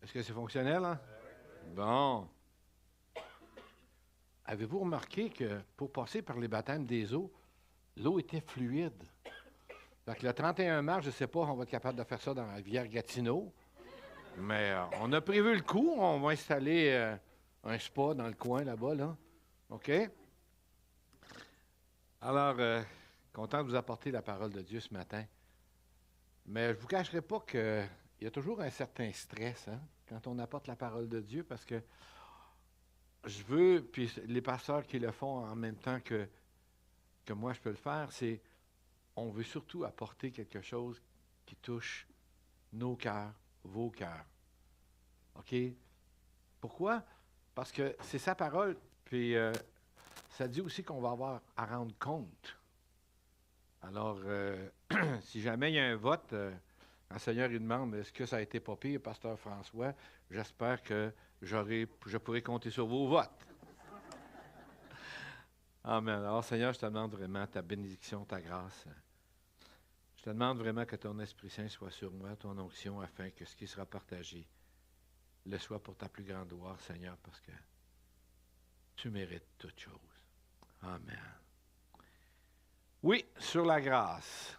Est-ce que c'est fonctionnel, hein? Bon. Avez-vous remarqué que pour passer par les baptêmes des eaux, l'eau était fluide? Fait que le 31 mars, je ne sais pas, on va être capable de faire ça dans la rivière Gatineau. Mais on a prévu le coup. On va installer un spa dans le coin là-bas, là. OK? Alors, content de vous apporter la parole de Dieu ce matin. Mais je ne vous cacherai pas qu'il y a toujours un certain stress, hein, quand on apporte la parole de Dieu, parce que je veux, puis les pasteurs qui le font en même temps que moi je peux le faire, c'est on veut surtout apporter quelque chose qui touche nos cœurs, vos cœurs. OK? Pourquoi? Parce que c'est sa parole, puis ça dit aussi qu'on va avoir à rendre compte. Alors, si jamais il y a un vote, le Seigneur il demande est-ce que ça a été pas pire, pasteur François, j'espère que je pourrai compter sur vos votes. Amen. Alors, Seigneur, je te demande vraiment ta bénédiction, ta grâce. Je te demande vraiment que ton Esprit Saint soit sur moi, ton onction, afin que ce qui sera partagé le soit pour ta plus grande gloire, Seigneur, parce que tu mérites toutes choses. Amen. Oui, sur la grâce.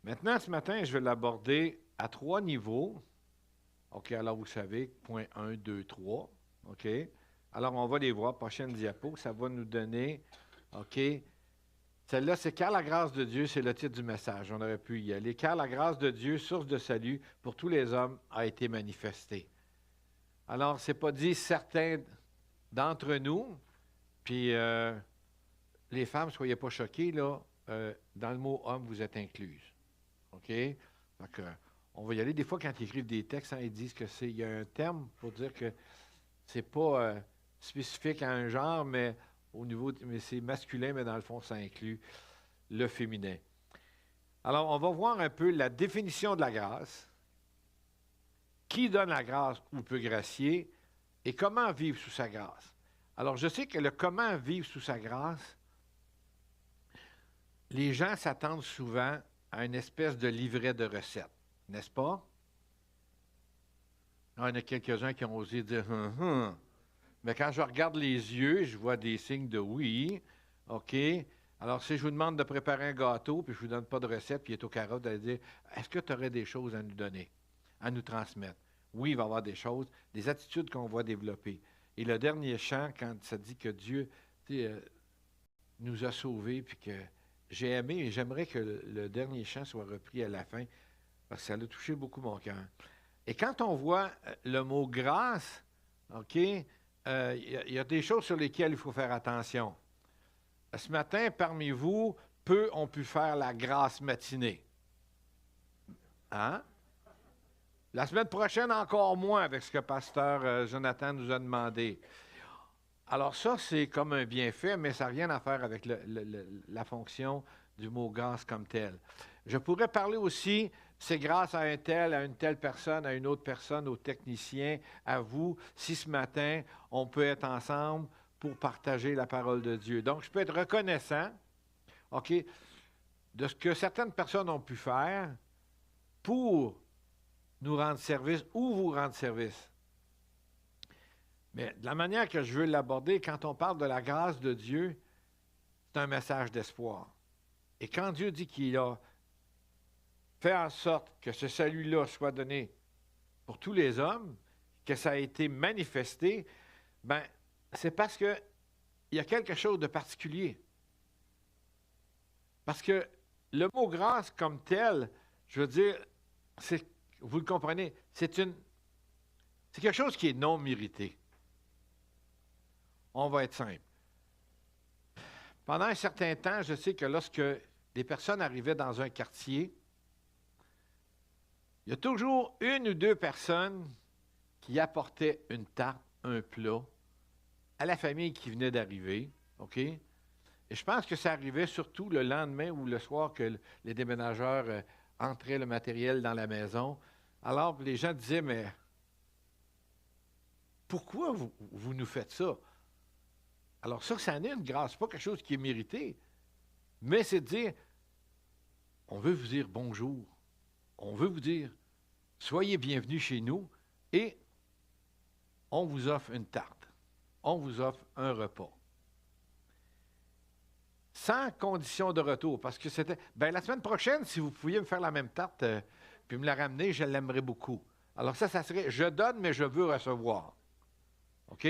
Maintenant, ce matin, je vais l'aborder à 3 niveaux. OK, alors vous savez, point 1, 2, 3. OK. Alors, on va les voir. Prochaine diapo, ça va nous donner, OK. Celle-là, c'est car la grâce de Dieu, c'est le titre du message. On aurait pu y aller. Car la grâce de Dieu, source de salut pour tous les hommes, a été manifestée. Alors, ce n'est pas dit certains d'entre nous, puis les femmes, soyez pas choquées, là, dans le mot homme, vous êtes incluses. OK? Donc, on va y aller. Des fois, quand ils écrivent des textes, hein, ils disent que il y a un terme pour dire que c'est pas spécifique à un genre, mais au niveau, mais c'est masculin, mais dans le fond, ça inclut le féminin. Alors, on va voir un peu la définition de la grâce. Qui donne la grâce ou peut gracier et comment vivre sous sa grâce. Alors, je sais que le comment vivre sous sa grâce, les gens s'attendent souvent à une espèce de livret de recettes, n'est-ce pas? Il y en a quelques-uns qui ont osé dire mais quand je regarde les yeux, je vois des signes de oui. OK. Alors, si je vous demande de préparer un gâteau, puis je ne vous donne pas de recette, puis il est au carotte, d'aller dire est-ce que tu aurais des choses à nous donner, à nous transmettre? Oui, il va y avoir des choses, des attitudes qu'on va développer. Et le dernier chant, quand ça dit que Dieu nous a sauvés, puis que j'ai aimé, et j'aimerais que le dernier chant soit repris à la fin, parce que ça a touché beaucoup mon cœur. Et quand on voit le mot grâce, OK, il y a des choses sur lesquelles il faut faire attention. Ce matin, parmi vous, peu ont pu faire la grâce matinée. Hein? La semaine prochaine, encore moins avec ce que pasteur Jonathan nous a demandé. Alors ça, c'est comme un bienfait, mais ça n'a rien à faire avec la fonction du mot grâce comme tel. Je pourrais parler aussi, c'est grâce à un tel, à une telle personne, à une autre personne, au technicien, à vous, si ce matin, on peut être ensemble pour partager la parole de Dieu. Donc, je peux être reconnaissant, OK, de ce que certaines personnes ont pu faire pour nous rendre service ou vous rendre service. Mais de la manière que je veux l'aborder, quand on parle de la grâce de Dieu, c'est un message d'espoir. Et quand Dieu dit qu'il a fait en sorte que ce salut-là soit donné pour tous les hommes, que ça a été manifesté, ben, c'est parce qu'il y a quelque chose de particulier. Parce que le mot grâce comme tel, je veux dire, vous le comprenez, c'est quelque chose qui est non mérité. On va être simple. Pendant un certain temps, je sais que lorsque des personnes arrivaient dans un quartier, il y a toujours une ou deux personnes qui apportaient une tarte, un plat à la famille qui venait d'arriver, OK? Et je pense que ça arrivait surtout le lendemain ou le soir que les déménageurs entraient le matériel dans la maison. Alors, les gens disaient, mais pourquoi vous nous faites ça? Alors ça en est une grâce, pas quelque chose qui est mérité, mais c'est de dire, on veut vous dire bonjour, on veut vous dire, soyez bienvenus chez nous, et on vous offre une tarte. On vous offre un repas. Sans condition de retour, parce que c'était... Ben la semaine prochaine, si vous pouviez me faire la même tarte, puis me la ramener, je l'aimerais beaucoup. Alors ça serait, je donne, mais je veux recevoir. OK?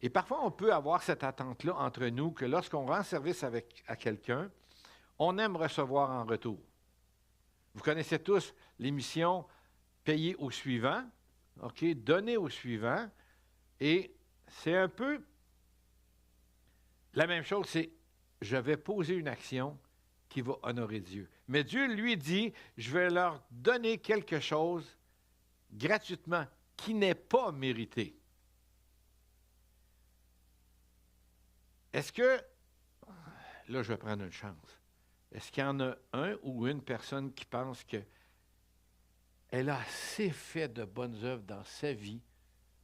Et parfois, on peut avoir cette attente-là entre nous, que lorsqu'on rend service à quelqu'un, on aime recevoir en retour. Vous connaissez tous l'émission « Payer au suivant », OK? « Donner au suivant », et c'est un peu la même chose, c'est « je vais poser une action qui va honorer Dieu ». Mais Dieu lui dit « je vais leur donner quelque chose gratuitement, qui n'est pas mérité ». Est-ce que, là je vais prendre une chance, est-ce qu'il y en a un ou une personne qui pense qu'elle a assez fait de bonnes œuvres dans sa vie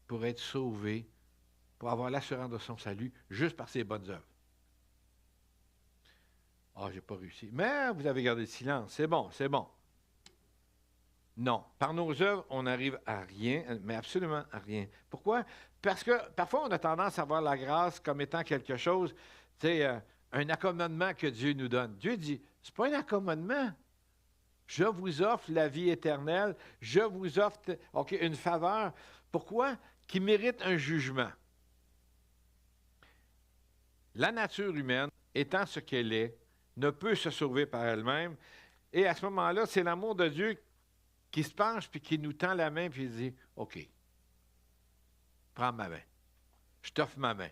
pour être sauvée, pour avoir l'assurance de son salut, juste par ses bonnes œuvres? Ah, j'ai pas réussi. Mais vous avez gardé le silence. C'est bon, c'est bon. Non. Par nos œuvres, on n'arrive à rien, mais absolument à rien. Pourquoi? Parce que parfois, on a tendance à voir la grâce comme étant quelque chose, tu sais, un accommodement que Dieu nous donne. Dieu dit, c'est pas un accommodement. Je vous offre la vie éternelle. Je vous offre une faveur. Pourquoi? Qui mérite un jugement. La nature humaine, étant ce qu'elle est, ne peut se sauver par elle-même. Et à ce moment-là, c'est l'amour de Dieu qui se penche puis qui nous tend la main puis il dit « OK, prends ma main. Je t'offre ma main. »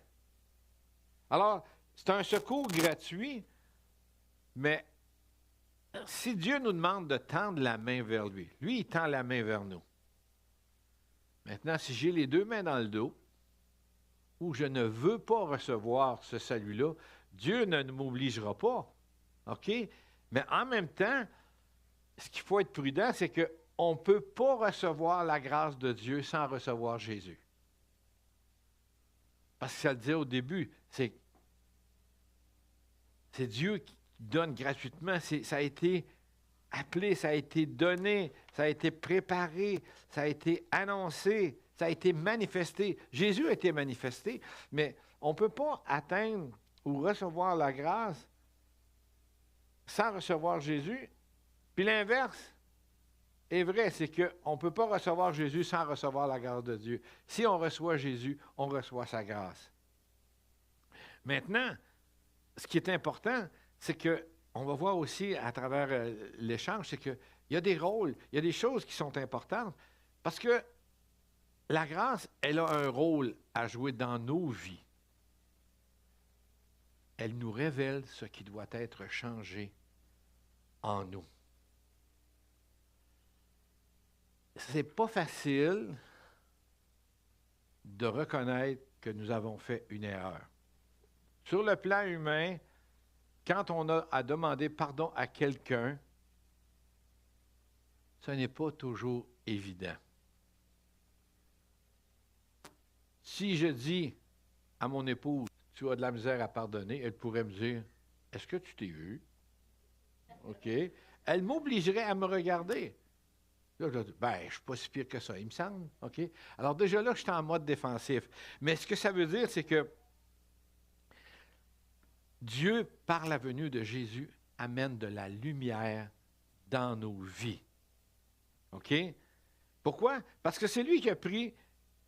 Alors, c'est un secours gratuit, mais si Dieu nous demande de tendre la main vers lui, lui, il tend la main vers nous. Maintenant, si j'ai les deux mains dans le dos, ou je ne veux pas recevoir ce salut-là, Dieu ne m'obligera pas. OK? Mais en même temps, ce qu'il faut être prudent, c'est qu'on ne peut pas recevoir la grâce de Dieu sans recevoir Jésus. Parce que ça le dit au début, c'est Dieu qui donne gratuitement. Ça a été appelé, ça a été donné, ça a été préparé, ça a été annoncé, ça a été manifesté. Jésus a été manifesté, mais on ne peut pas atteindre ou recevoir la grâce sans recevoir Jésus. Puis l'inverse est vrai, c'est qu'on ne peut pas recevoir Jésus sans recevoir la grâce de Dieu. Si on reçoit Jésus, on reçoit sa grâce. Maintenant, ce qui est important, c'est qu'on va voir aussi à travers l'échange, c'est qu'il y a des rôles, il y a des choses qui sont importantes, parce que la grâce, elle a un rôle à jouer dans nos vies. Elle nous révèle ce qui doit être changé en nous. C'est pas facile de reconnaître que nous avons fait une erreur. Sur le plan humain, quand on a à demander pardon à quelqu'un, ce n'est pas toujours évident. Si je dis à mon épouse, tu as de la misère à pardonner, elle pourrait me dire, est-ce que tu t'es vu? OK. Elle m'obligerait à me regarder. Là, je dis, ben, je ne suis pas si pire que ça, il me semble. OK? Alors déjà là, je suis en mode défensif. Mais ce que ça veut dire, c'est que Dieu, par la venue de Jésus, amène de la lumière dans nos vies. OK? Pourquoi? Parce que c'est lui qui a pris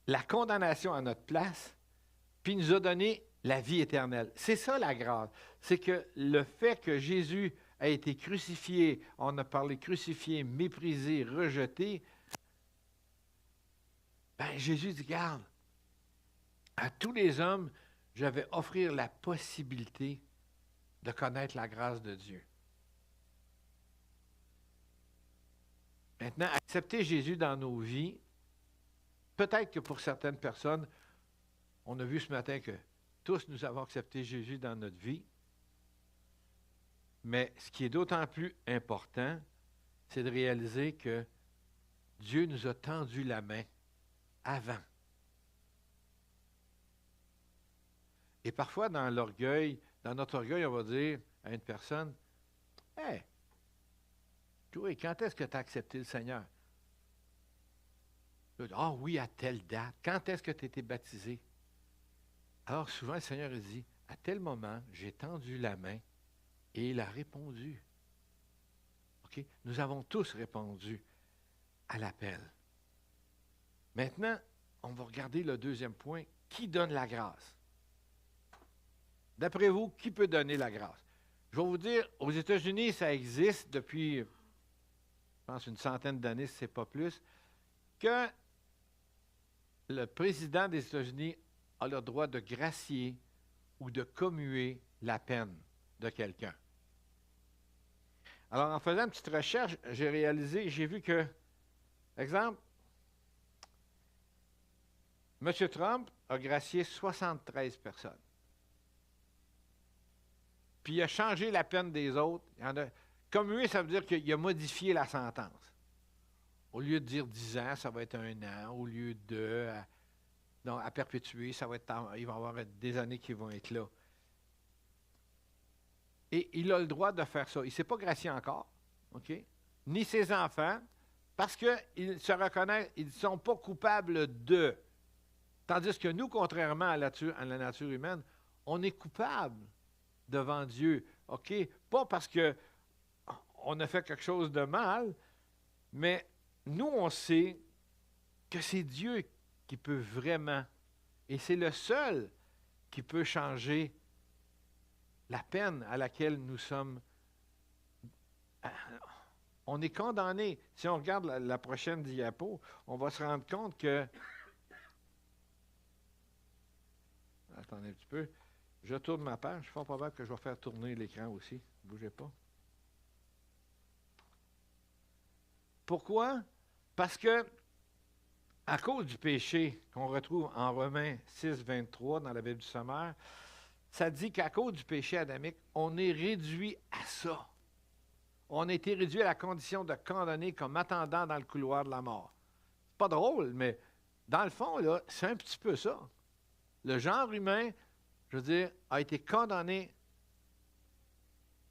la condamnation à notre place, puis il nous a donné la vie éternelle. C'est ça la grâce. C'est que le fait que Jésus a été crucifié, on a parlé crucifié, méprisé, rejeté, ben Jésus dit, regarde, à tous les hommes, je vais offrir la possibilité de connaître la grâce de Dieu. Maintenant, accepter Jésus dans nos vies, peut-être que pour certaines personnes, on a vu ce matin que tous nous avons accepté Jésus dans notre vie, mais ce qui est d'autant plus important, c'est de réaliser que Dieu nous a tendu la main avant. Et parfois, dans l'orgueil, dans notre orgueil, on va dire à une personne, « Hey, toi, quand est-ce que tu as accepté le Seigneur? » Ah oui, à telle date. Quand est-ce que tu as été baptisé? Alors souvent, le Seigneur dit, à tel moment, j'ai tendu la main et il a répondu. OK? Nous avons tous répondu à l'appel. Maintenant, on va regarder le deuxième point. Qui donne la grâce? D'après vous, qui peut donner la grâce? Je vais vous dire, aux États-Unis, ça existe depuis, je pense, une centaine d'années, si ce n'est pas plus, que le président des États-Unis a le droit de gracier ou de commuer la peine de quelqu'un. Alors, en faisant une petite recherche, j'ai vu que, exemple, M. Trump a gracié 73 personnes. Puis il a changé la peine des autres. Commuer, ça veut dire qu'il a modifié la sentence. Au lieu de dire 10 ans, ça va être 1 an. Au lieu de à perpétuer, il va y avoir des années qui vont être là. Et il a le droit de faire ça. Il ne s'est pas gracié encore, OK? Ni ses enfants, parce qu'ils se reconnaissent, ils ne sont pas coupables de. Tandis que nous, contrairement à la nature humaine, on est coupable devant Dieu, OK? Pas parce qu'on a fait quelque chose de mal, mais nous, on sait que c'est Dieu qui peut vraiment, et c'est le seul qui peut changer la peine à laquelle nous sommes. On est condamné. Si on regarde la prochaine diapo, on va se rendre compte que. Attendez un petit peu. Je tourne ma page. C'est fort probable que je vais faire tourner l'écran aussi. Ne bougez pas. Pourquoi? Parce que, à cause du péché qu'on retrouve en Romains 6, 23 dans la Bible du Sommaire, ça dit qu'à cause du péché adamique, on est réduit à ça. On a été réduit à la condition de condamner comme attendant dans le couloir de la mort. C'est pas drôle, mais dans le fond, là, c'est un petit peu ça. Le genre humain, je veux dire, a été condamné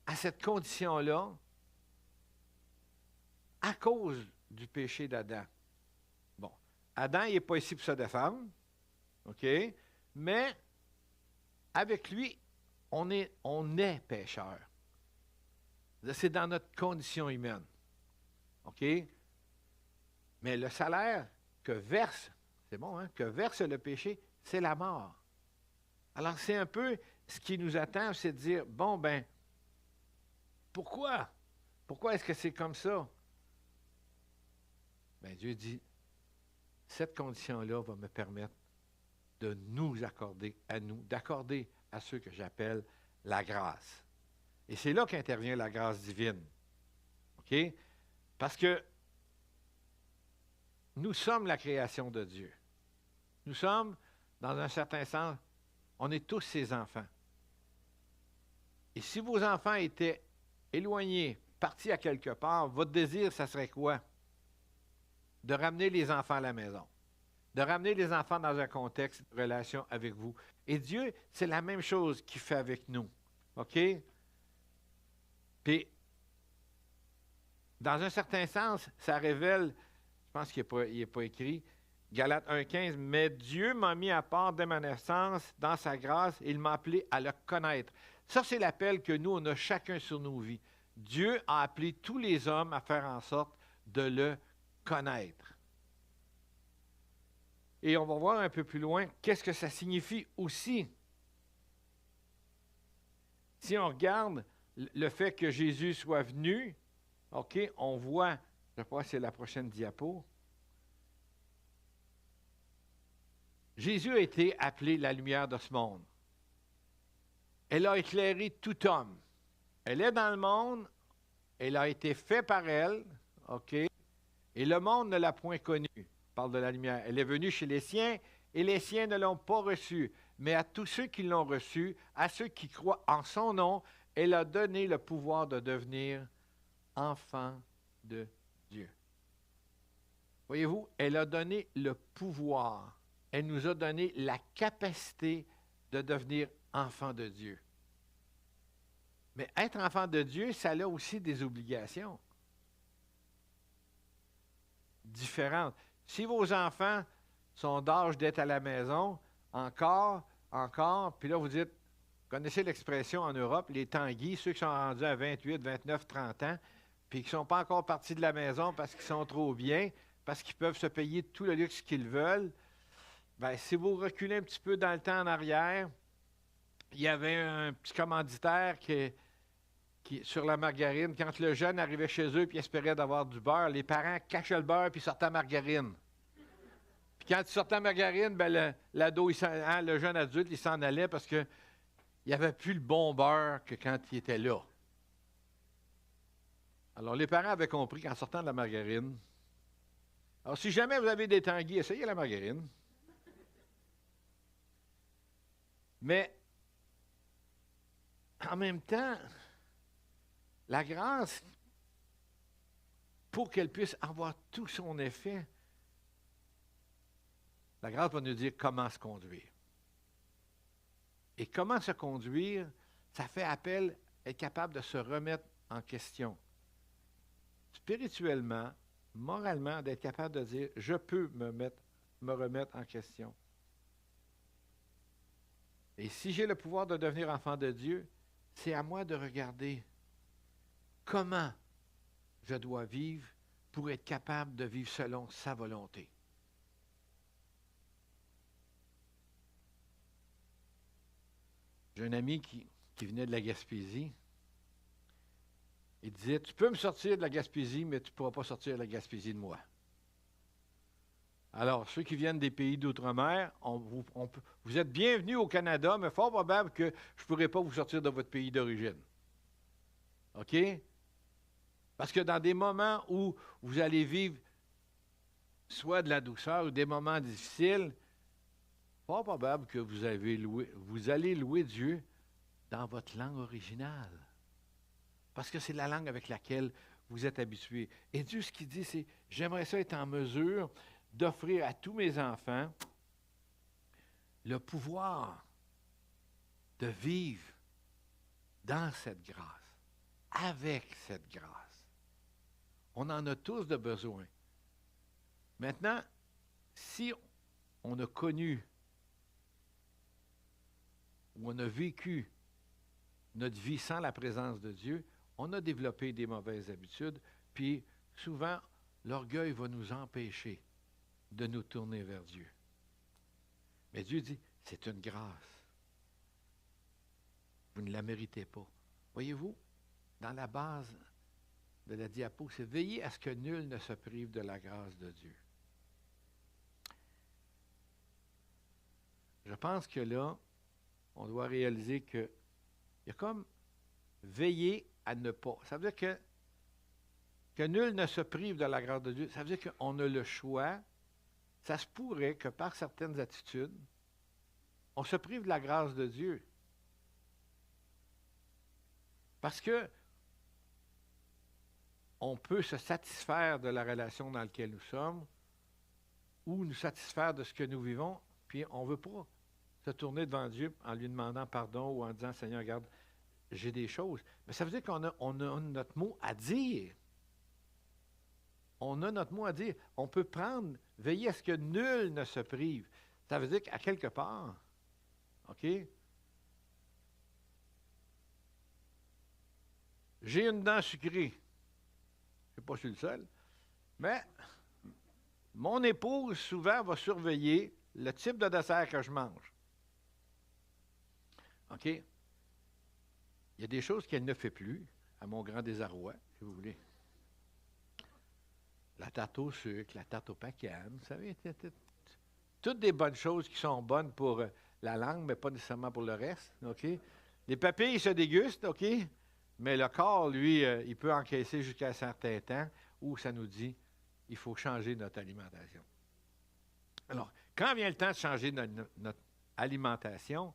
à cette condition-là à cause du péché d'Adam. Bon, Adam, il n'est pas ici pour se défendre, OK? Mais avec lui, on est pécheur. C'est dans notre condition humaine. OK? Mais le salaire que verse, c'est bon, hein? Que verse le péché, c'est la mort. Alors, c'est un peu ce qui nous attend, c'est de dire, bon, ben, pourquoi? Pourquoi est-ce que c'est comme ça? Ben, Dieu dit, cette condition-là va me permettre de nous accorder à nous, d'accorder à ceux que j'appelle la grâce. Et c'est là qu'intervient la grâce divine. OK? Parce que nous sommes la création de Dieu. Nous sommes, dans un certain sens, on est tous ses enfants. Et si vos enfants étaient éloignés, partis à quelque part, votre désir, ça serait quoi? De ramener les enfants à la maison. De ramener les enfants dans un contexte de relation avec vous. Et Dieu, c'est la même chose qu'il fait avec nous. OK? Puis, dans un certain sens, ça révèle, je pense qu'il n'est pas écrit, Galates 1,15, « Mais Dieu m'a mis à part dès ma naissance, dans sa grâce, et il m'a appelé à le connaître. » Ça, c'est l'appel que nous, on a chacun sur nos vies. Dieu a appelé tous les hommes à faire en sorte de le connaître. Et on va voir un peu plus loin, qu'est-ce que ça signifie aussi. Si on regarde le fait que Jésus soit venu, OK, on voit, je crois que c'est la prochaine diapo. Jésus a été appelé la lumière de ce monde. Elle a éclairé tout homme. Elle est dans le monde, elle a été faite par elle, OK, et le monde ne l'a point connue. On parle de la lumière. Elle est venue chez les siens, et les siens ne l'ont pas reçue. Mais à tous ceux qui l'ont reçue, à ceux qui croient en son nom, elle a donné le pouvoir de devenir enfant de Dieu. Voyez-vous, elle a donné le pouvoir. Elle nous a donné la capacité de devenir enfant de Dieu. Mais être enfant de Dieu, ça a aussi des obligations différentes. Si vos enfants sont d'âge d'être à la maison, encore, puis là, vous dites, vous connaissez l'expression en Europe, les tanguis, ceux qui sont rendus à 28, 29, 30 ans, puis qui ne sont pas encore partis de la maison parce qu'ils sont trop bien, parce qu'ils peuvent se payer tout le luxe qu'ils veulent, bien, si vous reculez un petit peu dans le temps en arrière, il y avait un petit commanditaire qui, sur la margarine, quand le jeune arrivait chez eux et espérait d'avoir du beurre, les parents cachaient le beurre puis sortaient la margarine. Puis quand il sortait la margarine, ben l'ado, le jeune adulte, il s'en allait parce qu'il n'y avait plus le bon beurre que quand il était là. Alors, les parents avaient compris qu'en sortant de la margarine, alors si jamais vous avez des tanguis, essayez la margarine. Mais, en même temps, la grâce, pour qu'elle puisse avoir tout son effet, la grâce va nous dire comment se conduire. Et comment se conduire, ça fait appel à être capable de se remettre en question. Spirituellement, moralement, d'être capable de dire, je peux me remettre en question. Et si j'ai le pouvoir de devenir enfant de Dieu, c'est à moi de regarder comment je dois vivre pour être capable de vivre selon sa volonté. J'ai un ami qui venait de la Gaspésie. Il disait, tu peux me sortir de la Gaspésie, mais tu ne pourras pas sortir de la Gaspésie de moi. Alors, ceux qui viennent des pays d'outre-mer, vous êtes bienvenus au Canada, mais fort probable que je ne pourrai pas vous sortir de votre pays d'origine. OK? Parce que dans des moments où vous allez vivre soit de la douceur ou des moments difficiles, fort probable que vous allez louer Dieu dans votre langue originale. Parce que c'est la langue avec laquelle vous êtes habitué. Et Dieu, ce qu'il dit, c'est, j'aimerais ça être en mesure d'offrir à tous mes enfants le pouvoir de vivre dans cette grâce, avec cette grâce. On en a tous de besoin. Maintenant, si on a connu ou on a vécu notre vie sans la présence de Dieu, on a développé des mauvaises habitudes, puis souvent, l'orgueil va nous empêcher de nous tourner vers Dieu. Mais Dieu dit, c'est une grâce. Vous ne la méritez pas. Voyez-vous, dans la base de la diapo, c'est veiller à ce que nul ne se prive de la grâce de Dieu. Je pense que là, on doit réaliser qu'il y a comme veiller à ne pas. Ça veut dire que nul ne se prive de la grâce de Dieu. Ça veut dire qu'on a le choix. Ça se pourrait que par certaines attitudes, on se prive de la grâce de Dieu. Parce que on peut se satisfaire de la relation dans laquelle nous sommes ou nous satisfaire de ce que nous vivons, puis on ne veut pas se tourner devant Dieu en lui demandant pardon ou en disant, Seigneur, regarde, j'ai des choses. Mais ça veut dire qu'on a notre mot à dire. On a notre mot à dire. On peut prendre, veiller à ce que nul ne se prive. Ça veut dire qu'à quelque part, OK? J'ai une dent sucrée. Je ne sais pas si je suis le seul. Mais mon épouse, souvent, va surveiller le type de dessert que je mange. OK? Il y a des choses qu'elle ne fait plus, à mon grand désarroi, si vous voulez. La tarte au sucre, la tarte au pacane, vous savez, toutes des bonnes choses qui sont bonnes pour la langue, mais pas nécessairement pour le reste, OK? Les papilles se dégustent, OK? Mais le corps, lui, il peut encaisser jusqu'à un certain temps où ça nous dit il faut changer notre alimentation. Alors, quand vient le temps de changer notre alimentation,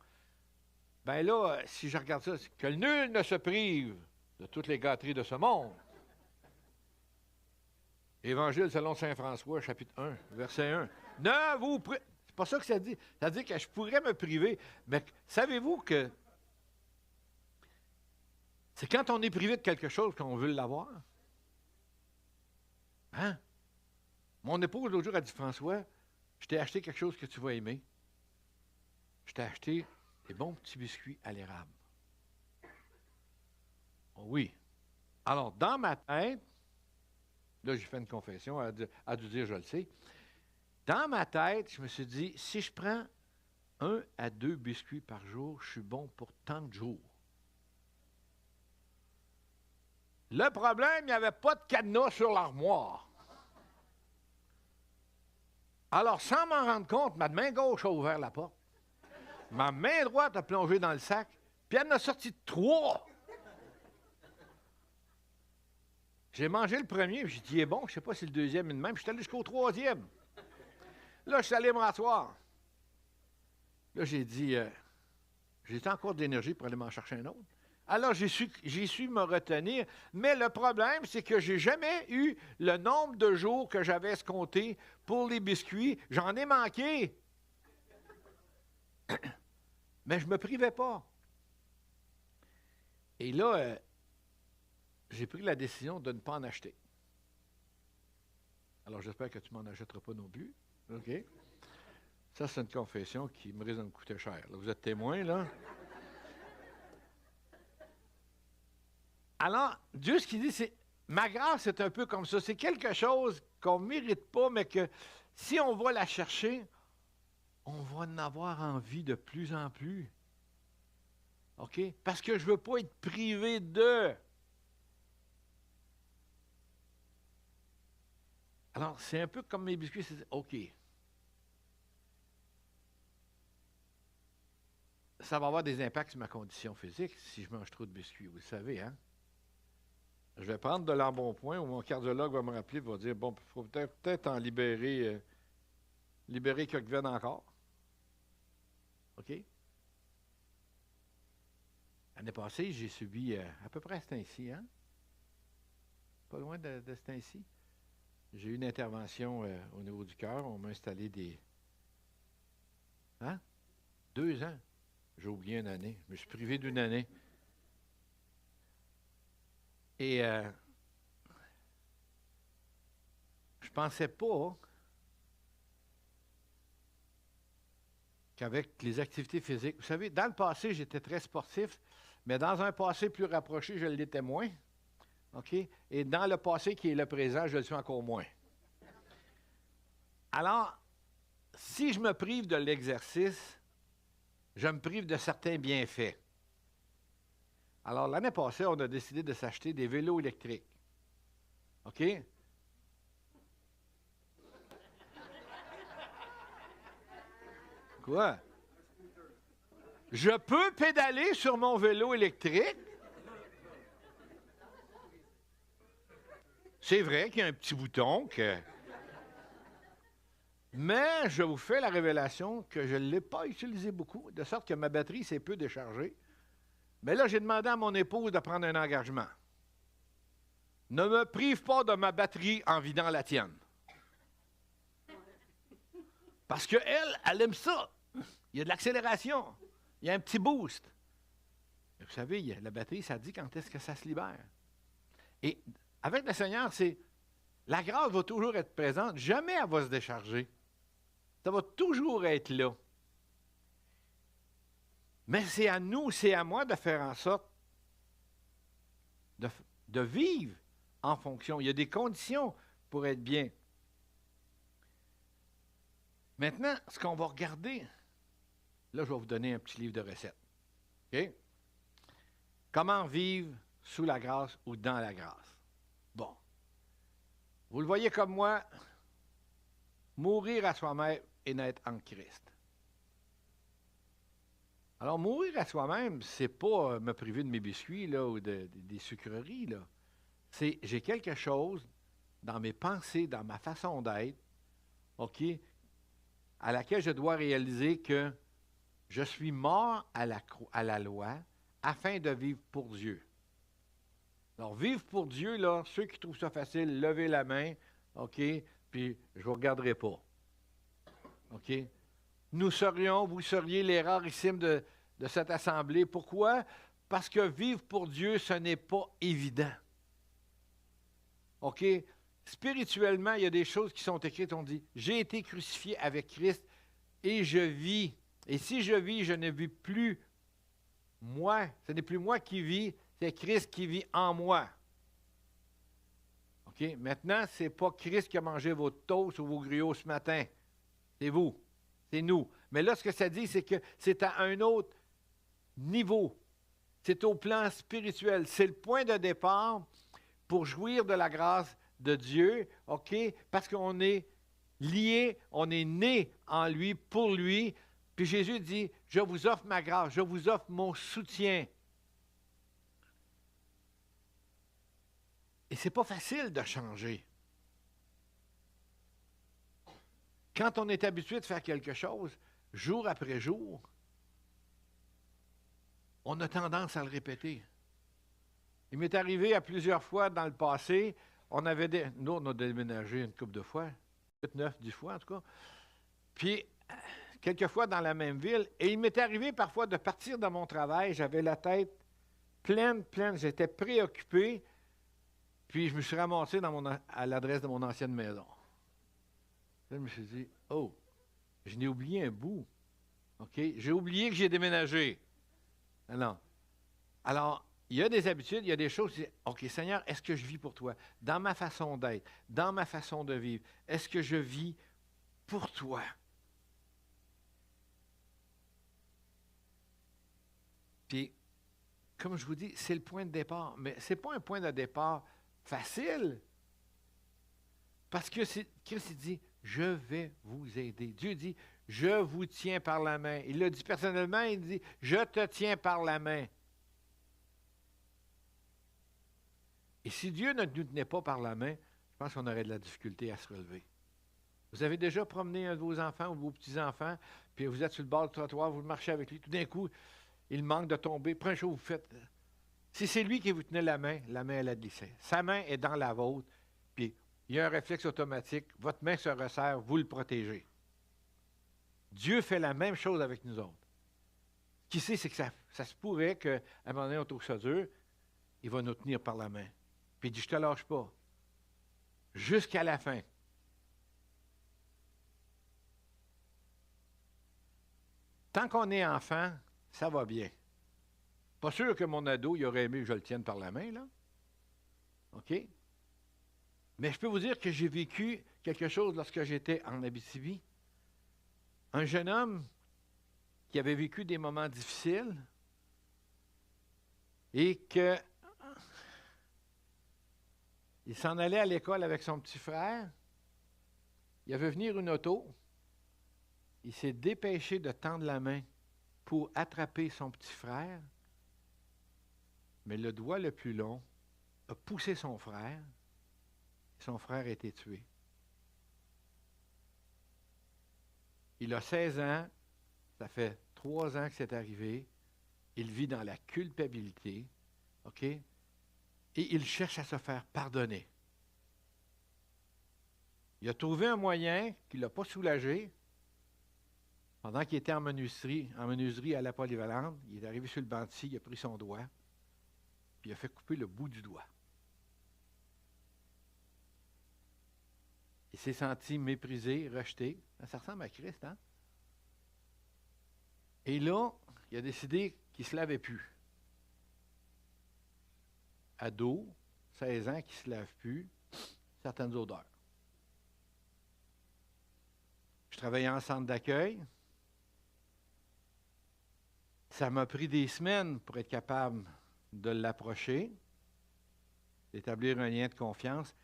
bien là, si je regarde ça, c'est que nul ne se prive de toutes les gâteries de ce monde. Évangile selon saint François, chapitre 1, verset 1. Ne vous privez. C'est pas ça que ça dit. Ça dit que je pourrais me priver. Mais savez-vous que c'est quand on est privé de quelque chose qu'on veut l'avoir? Hein? Mon épouse, l'autre jour, a dit, François, je t'ai acheté quelque chose que tu vas aimer. Je t'ai acheté des bons petits biscuits à l'érable. Oh oui. Alors, dans ma tête, là, j'ai fait une confession, elle a dû dire, je le sais. Dans ma tête, je me suis dit, si je prends 1 à 2 biscuits par jour, je suis bon pour tant de jours. Le problème, il n'y avait pas de cadenas sur l'armoire. Alors, sans m'en rendre compte, ma main gauche a ouvert la porte. Ma main droite a plongé dans le sac, puis elle en a sorti 3. J'ai mangé le premier, puis j'ai dit, il est bon, je ne sais pas si le deuxième est le même. Je suis allé jusqu'au 3e. Là, je suis allé me rasseoir. Là, j'ai dit, j'ai encore de l'énergie pour aller m'en chercher un autre. Alors, j'ai su me retenir. Mais le problème, c'est que je n'ai jamais eu le nombre de jours que j'avais escompté pour les biscuits. J'en ai manqué. Mais je ne me privais pas. Et là, j'ai pris la décision de ne pas en acheter. Alors, j'espère que tu ne m'en achèteras pas non plus. OK? Ça, c'est une confession qui me risque de me coûter cher. Là, vous êtes témoin, là? Alors, Dieu, ce qu'il dit, c'est, ma grâce, c'est un peu comme ça. C'est quelque chose qu'on ne mérite pas, mais que si on va la chercher, on va en avoir envie de plus en plus. OK? Parce que je ne veux pas être privé d'eux. Alors, c'est un peu comme mes biscuits, c'est OK. Ça va avoir des impacts sur ma condition physique si je mange trop de biscuits, vous le savez, hein? Je vais prendre de l'embonpoint où mon cardiologue va me rappeler et va dire, bon, il faut peut-être en libérer quelques veines encore. OK? L'année passée, j'ai subi à peu près à ce temps-ci, hein? Pas loin de ce temps-ci. J'ai eu une intervention au niveau du cœur. On m'a installé des... Hein? 2 ans. J'ai oublié une année. Je me suis privé d'une année. Et je ne pensais pas qu'avec les activités physiques... Vous savez, dans le passé, j'étais très sportif, mais dans un passé plus rapproché, je l'étais moins. OK? Et dans le passé qui est le présent, je le suis encore moins. Alors, si je me prive de l'exercice, je me prive de certains bienfaits. Alors, l'année passée, on a décidé de s'acheter des vélos électriques. OK? Quoi? Je peux pédaler sur mon vélo électrique? C'est vrai qu'il y a un petit bouton que... Mais je vous fais la révélation que je ne l'ai pas utilisé beaucoup, de sorte que ma batterie s'est peu déchargée. Mais là, j'ai demandé à mon épouse de prendre un engagement. Ne me prive pas de ma batterie en vidant la tienne. Parce qu'elle, elle aime ça. Il y a de l'accélération. Il y a un petit boost. Et vous savez, la batterie, ça dit quand est-ce que ça se libère. Et avec le Seigneur, c'est la grâce va toujours être présente. Jamais elle va se décharger. Ça va toujours être là. Mais c'est à nous, c'est à moi de faire en sorte de vivre en fonction. Il y a des conditions pour être bien. Maintenant, ce qu'on va regarder, là, je vais vous donner un petit livre de recettes. OK? Comment vivre sous la grâce ou dans la grâce. Bon. Vous le voyez comme moi, mourir à soi-même et naître en Christ. Alors, mourir à soi-même, c'est pas me priver de mes biscuits là, ou des sucreries. Là. C'est j'ai quelque chose dans mes pensées, dans ma façon d'être, OK, à laquelle je dois réaliser que je suis mort à la loi afin de vivre pour Dieu. Alors, vivre pour Dieu, là, ceux qui trouvent ça facile, levez la main, OK, puis je ne vous regarderai pas. OK? Vous seriez les rarissimes de cette assemblée. Pourquoi? Parce que vivre pour Dieu, ce n'est pas évident. OK? Spirituellement, il y a des choses qui sont écrites. On dit, j'ai été crucifié avec Christ et je vis. Et si je vis, je ne vis plus moi. Ce n'est plus moi qui vis, c'est Christ qui vit en moi. OK? Maintenant, ce n'est pas Christ qui a mangé vos toasts ou vos griots ce matin. C'est vous. C'est nous. Mais là, ce que ça dit, c'est que c'est à un autre niveau. C'est au plan spirituel. C'est le point de départ pour jouir de la grâce de Dieu, OK? Parce qu'on est lié, on est né en lui, pour lui. Puis Jésus dit, je vous offre ma grâce, je vous offre mon soutien. Et ce n'est pas facile de changer. Quand on est habitué de faire quelque chose, jour après jour, on a tendance à le répéter. Il m'est arrivé à plusieurs fois dans le passé, nous, on a déménagé une couple de fois, 8, 9, 10 fois en tout cas, puis quelques fois dans la même ville, et il m'est arrivé parfois de partir de mon travail, j'avais la tête pleine, j'étais préoccupé, puis je me suis ramassé à l'adresse de mon ancienne maison. Là, je me suis dit, oh, je n'ai oublié un bout, OK? J'ai oublié que j'ai déménagé. Non. Alors, il y a des habitudes, il y a des choses, OK, Seigneur, est-ce que je vis pour toi? Dans ma façon d'être, dans ma façon de vivre, est-ce que je vis pour toi? Puis, comme je vous dis, c'est le point de départ, mais ce n'est pas un point de départ facile, parce que Christ dit, je vais vous aider. Dieu dit, je vous tiens par la main. Il l'a dit personnellement, il dit, je te tiens par la main. Et si Dieu ne nous tenait pas par la main, je pense qu'on aurait de la difficulté à se relever. Vous avez déjà promené un de vos enfants ou vos petits-enfants, puis vous êtes sur le bord du trottoir, vous marchez avec lui, tout d'un coup, il manque de tomber. Première chose que vous faites, si c'est lui qui vous tenait la main, elle a glissé. Sa main est dans la vôtre, puis il y a un réflexe automatique, votre main se resserre, vous le protégez. Dieu fait la même chose avec nous autres. Ce qu'il sait, c'est que ça se pourrait qu'à un moment donné, on trouve ça dur, il va nous tenir par la main. Puis il dit, je ne te lâche pas. Jusqu'à la fin. Tant qu'on est enfant, ça va bien. Pas sûr que mon ado, il aurait aimé que je le tienne par la main, là. OK? Mais je peux vous dire que j'ai vécu quelque chose lorsque j'étais en Abitibi. Un jeune homme qui avait vécu des moments difficiles et que il s'en allait à l'école avec son petit frère. Il avait venir une auto. Il s'est dépêché de tendre la main pour attraper son petit frère. Mais le doigt le plus long a poussé son frère. Son frère a été tué. Il a 16 ans. Ça fait 3 ans que c'est arrivé. Il vit dans la culpabilité. OK? Et il cherche à se faire pardonner. Il a trouvé un moyen qui ne l'a pas soulagé. Pendant qu'il était en menuiserie à la polyvalente, il est arrivé sur le banc de scie, il a pris son doigt, puis il a fait couper le bout du doigt. Il s'est senti méprisé, rejeté. Ça ressemble à Christ, hein? Et là, il a décidé qu'il ne se lavait plus. Ado, 16 ans, qui ne se lave plus, certaines odeurs. Je travaillais en centre d'accueil. Ça m'a pris des semaines pour être capable de l'approcher, d'établir un lien de confiance.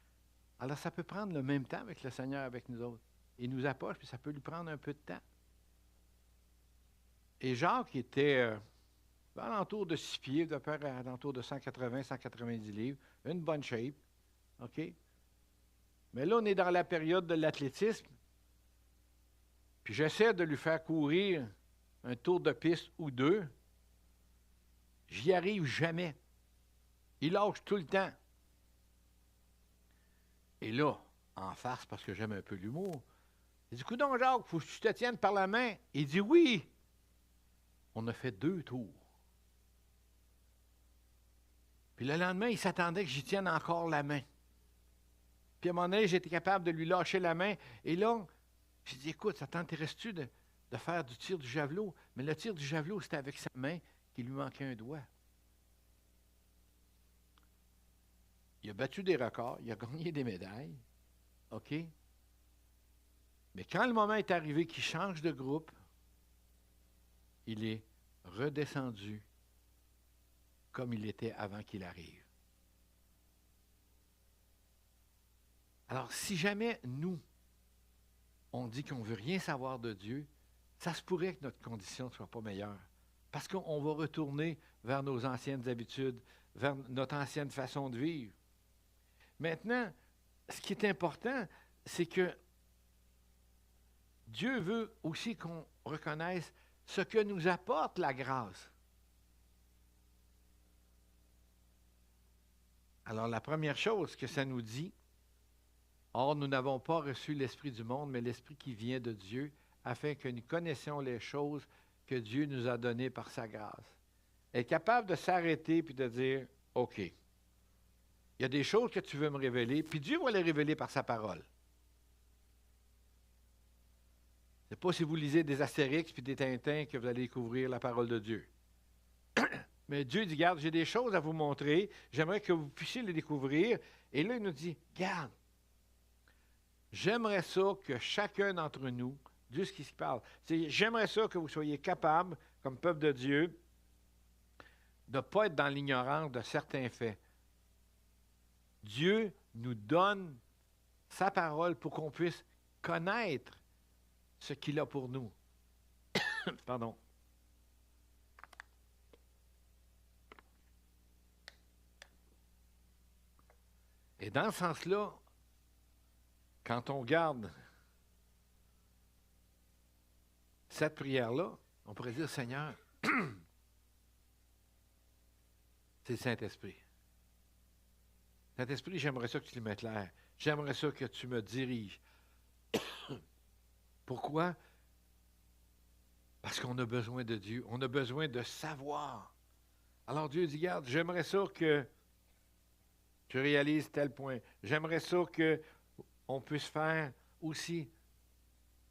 Alors, ça peut prendre le même temps avec le Seigneur, avec nous autres. Il nous approche, puis ça peut lui prendre un peu de temps. Et Jacques était alentour de 6 pieds, de peu près alentour de 180, 190 livres, une bonne shape. OK? Mais là, on est dans la période de l'athlétisme. Puis j'essaie de lui faire courir un tour de piste ou 2. J'y arrive jamais. Il lâche tout le temps. Et là, en farce, parce que j'aime un peu l'humour, il dit, coudonc Jacques, il faut que tu te tiennes par la main. Il dit, oui. On a fait 2 tours. Puis le lendemain, il s'attendait que j'y tienne encore la main. Puis à un moment donné, j'étais capable de lui lâcher la main. Et là, j'ai dit, écoute, ça t'intéresse-tu de faire du tir du javelot? Mais le tir du javelot, c'était avec sa main qu'il lui manquait un doigt. Il a battu des records, il a gagné des médailles. OK? Mais quand le moment est arrivé qu'il change de groupe, il est redescendu comme il était avant qu'il arrive. Alors, si jamais nous, on dit qu'on ne veut rien savoir de Dieu, ça se pourrait que notre condition ne soit pas meilleure. Parce qu'on va retourner vers nos anciennes habitudes, vers notre ancienne façon de vivre. Maintenant, ce qui est important, c'est que Dieu veut aussi qu'on reconnaisse ce que nous apporte la grâce. Alors, la première chose que ça nous dit, or, nous n'avons pas reçu l'Esprit du monde, mais l'Esprit qui vient de Dieu, afin que nous connaissions les choses que Dieu nous a données par sa grâce. Être capable de s'arrêter puis de dire, OK, il y a des choses que tu veux me révéler, puis Dieu va les révéler par sa parole. Ce n'est pas si vous lisez des Astérix puis des Tintins que vous allez découvrir la parole de Dieu. Mais Dieu dit, regarde, j'ai des choses à vous montrer, j'aimerais que vous puissiez les découvrir. Et là, il nous dit, regarde, j'aimerais ça que chacun d'entre nous, Dieu, ce qui se parle, c'est j'aimerais ça que vous soyez capables, comme peuple de Dieu, de ne pas être dans l'ignorance de certains faits. Dieu nous donne sa parole pour qu'on puisse connaître ce qu'il a pour nous. Pardon. Et dans ce sens-là, quand on regarde cette prière-là, on pourrait dire, Seigneur, c'est le Saint-Esprit. Saint-Esprit, j'aimerais ça que tu m'éclaires. J'aimerais ça que tu me diriges. Pourquoi? Parce qu'on a besoin de Dieu. On a besoin de savoir. Alors Dieu dit, regarde, j'aimerais ça que tu réalises tel point. J'aimerais ça qu'on puisse faire aussi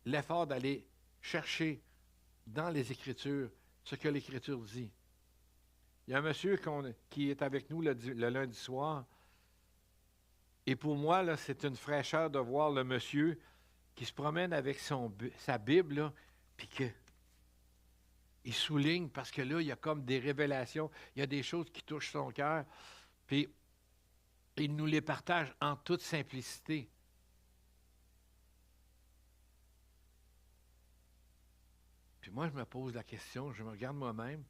l'effort d'aller chercher dans les Écritures ce que l'Écriture dit. Il y a un monsieur qui est avec nous le lundi soir. Et pour moi, là, c'est une fraîcheur de voir le monsieur qui se promène avec sa Bible, là, puis qu'il souligne, parce que là, il y a comme des révélations, il y a des choses qui touchent son cœur, puis il nous les partage en toute simplicité. Puis moi, je me pose la question, je me regarde moi-même,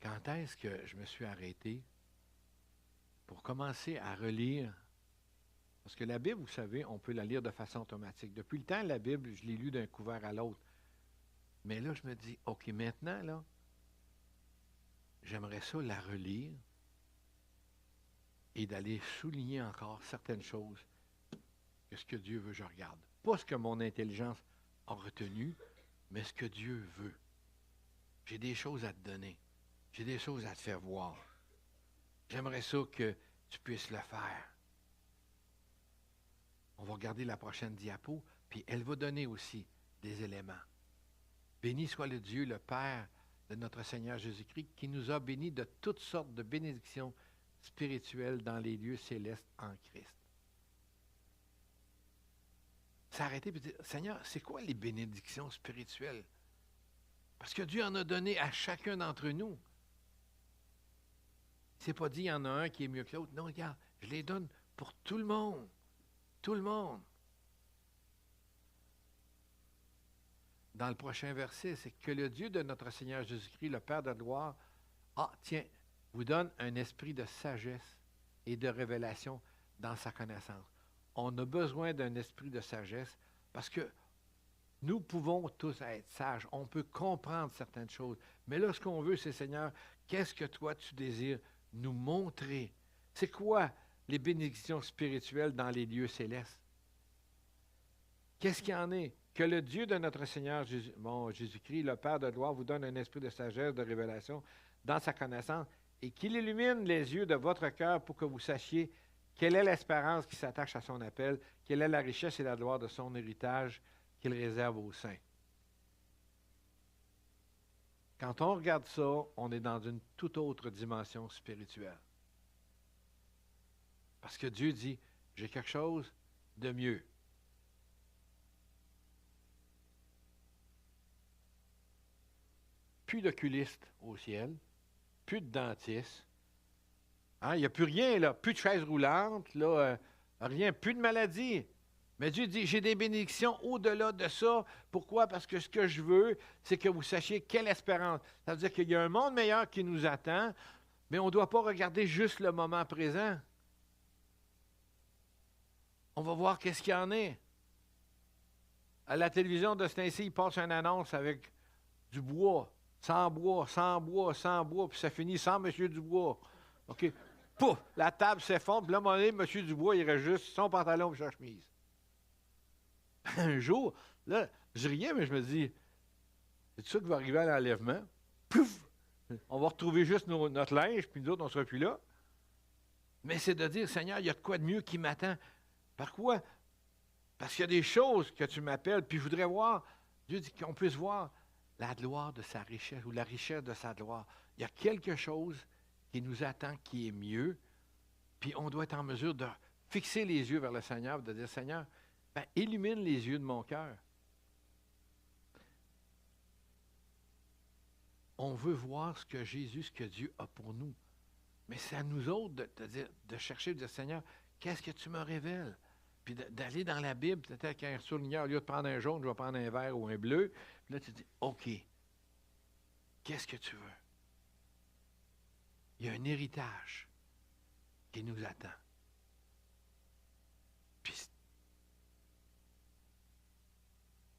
quand est-ce que je me suis arrêté pour commencer à relire? Parce que la Bible, vous savez, on peut la lire de façon automatique. Depuis le temps, la Bible, je l'ai lue d'un couvert à l'autre. Mais là, je me dis, OK, maintenant, là, j'aimerais ça la relire et d'aller souligner encore certaines choses que ce que Dieu veut, je regarde. Pas ce que mon intelligence a retenu, mais ce que Dieu veut. J'ai des choses à te donner. J'ai des choses à te faire voir. J'aimerais ça que tu puisses le faire. On va regarder la prochaine diapo, puis elle va donner aussi des éléments. Béni soit le Dieu, le Père de notre Seigneur Jésus-Christ, qui nous a bénis de toutes sortes de bénédictions spirituelles dans les lieux célestes en Christ. S'arrêter et dire, Seigneur, c'est quoi les bénédictions spirituelles? Parce que Dieu en a donné à chacun d'entre nous. Il ne s'est pas dit, il y en a un qui est mieux que l'autre. Non, regarde, je les donne pour tout le monde. Tout le monde. Dans le prochain verset, c'est que le Dieu de notre Seigneur Jésus-Christ, le Père de gloire, vous donne un esprit de sagesse et de révélation dans sa connaissance. On a besoin d'un esprit de sagesse parce que nous pouvons tous être sages. On peut comprendre certaines choses. Mais là, ce qu'on veut, c'est, Seigneur, qu'est-ce que toi, tu désires nous montrer? C'est quoi les bénédictions spirituelles dans les lieux célestes? Qu'est-ce qu'il y en est? Que le Dieu de notre Seigneur Jésus-Christ, le Père de gloire, vous donne un esprit de sagesse, de révélation dans sa connaissance et qu'il illumine les yeux de votre cœur pour que vous sachiez Quelle est l'espérance qui s'attache à son appel? Quelle est la richesse et la gloire de son héritage qu'il réserve aux saints? Quand on regarde ça, on est dans une toute autre dimension spirituelle. Parce que Dieu dit, j'ai quelque chose de mieux. Plus d'oculistes au ciel, plus de dentistes. Hein, il n'y a plus rien, là. Plus de chaises roulantes, là, rien, plus de maladies. Mais Dieu dit, j'ai des bénédictions au-delà de ça. Pourquoi? Parce que ce que je veux, c'est que vous sachiez quelle espérance. Ça veut dire qu'il y a un monde meilleur qui nous attend, mais on ne doit pas regarder juste le moment présent. On va voir qu'est-ce qu'il y en est. À la télévision de ce temps-ci, il passe une annonce avec du bois, sans bois, sans bois, sans bois, puis ça finit sans Monsieur Dubois. OK? Pouf! La table s'effondre, puis là, à un moment donné, Monsieur Dubois, il reste juste son pantalon et sa chemise. Un jour, là, je riais, mais je me dis, c'est ça qui va arriver à l'enlèvement? Pouf! On va retrouver juste notre linge, puis nous autres, on ne sera plus là. Mais c'est de dire, Seigneur, il y a de quoi de mieux qui m'attend. Par quoi? Parce qu'il y a des choses que tu m'appelles, puis je voudrais voir, Dieu dit qu'on puisse voir la gloire de sa richesse ou la richesse de sa gloire. Il y a quelque chose qui nous attend qui est mieux, puis on doit être en mesure de fixer les yeux vers le Seigneur, de dire, Seigneur, illumine les yeux de mon cœur. On veut voir ce que Jésus, ce que Dieu a pour nous. Mais c'est à nous autres de chercher, de dire, Seigneur, qu'est-ce que tu me révèles? Puis d'aller dans la Bible, peut-être avec un surligneur, au lieu de prendre un jaune, je vais prendre un vert ou un bleu. Puis là, tu dis, OK, qu'est-ce que tu veux? Il y a un héritage qui nous attend. Puis,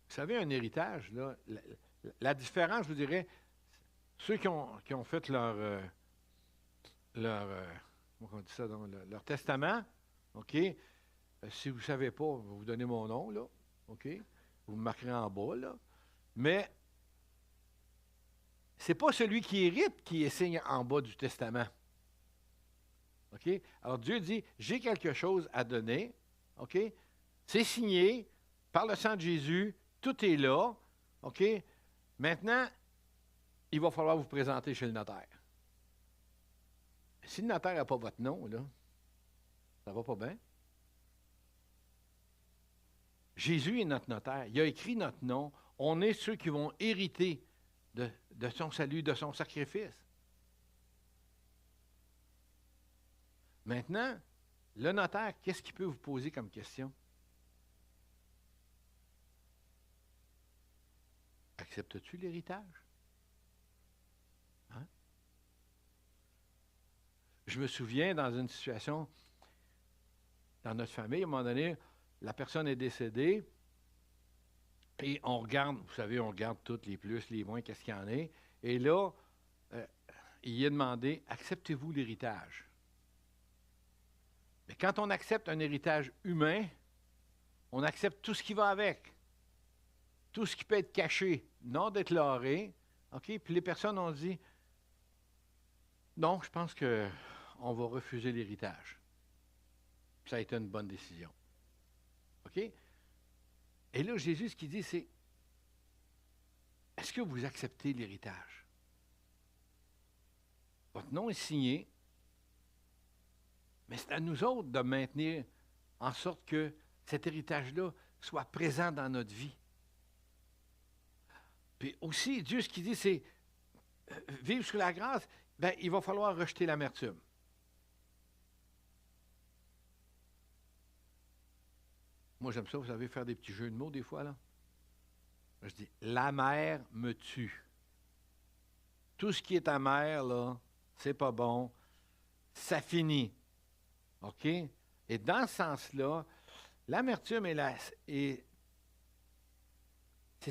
vous savez, un héritage, là, la différence, je vous dirais, ceux qui ont fait comment on dit ça, donc, leur testament, OK? Si vous ne savez pas, je vais vous donner mon nom, là, OK? Vous me marquerez en bas, là. Mais ce n'est pas celui qui hérite qui est signe en bas du testament. OK? Alors Dieu dit, j'ai quelque chose à donner, OK? C'est signé par le sang de Jésus, tout est là, OK? Maintenant, il va falloir vous présenter chez le notaire. Si le notaire n'a pas votre nom, là, ça ne va pas bien. Jésus est notre notaire. Il a écrit notre nom. On est ceux qui vont hériter de son salut, de son sacrifice. Maintenant, le notaire, qu'est-ce qu'il peut vous poser comme question? Acceptes-tu l'héritage? Hein? Je me souviens dans une situation, dans notre famille, à un moment donné, la personne est décédée et on regarde, vous savez, on regarde tous les plus, les moins, qu'est-ce qu'il y en a. Et là, il est demandé, acceptez-vous l'héritage? Mais quand on accepte un héritage humain, on accepte tout ce qui va avec. Tout ce qui peut être caché, non déclaré. OK? Puis les personnes ont dit, non, je pense qu'on va refuser l'héritage. Ça a été une bonne décision. OK? Et là, Jésus, ce qu'il dit, c'est, est-ce que vous acceptez l'héritage? Votre nom est signé, mais c'est à nous autres de maintenir en sorte que cet héritage-là soit présent dans notre vie. Puis aussi, Dieu, ce qu'il dit, c'est, vivre sous la grâce, bien, il va falloir rejeter l'amertume. Moi, j'aime ça, vous savez, faire des petits jeux de mots des fois, là. Je dis, la mer me tue. Tout ce qui est amer, là, c'est pas bon. Ça finit. OK? Et dans ce sens-là, l'amertume c'est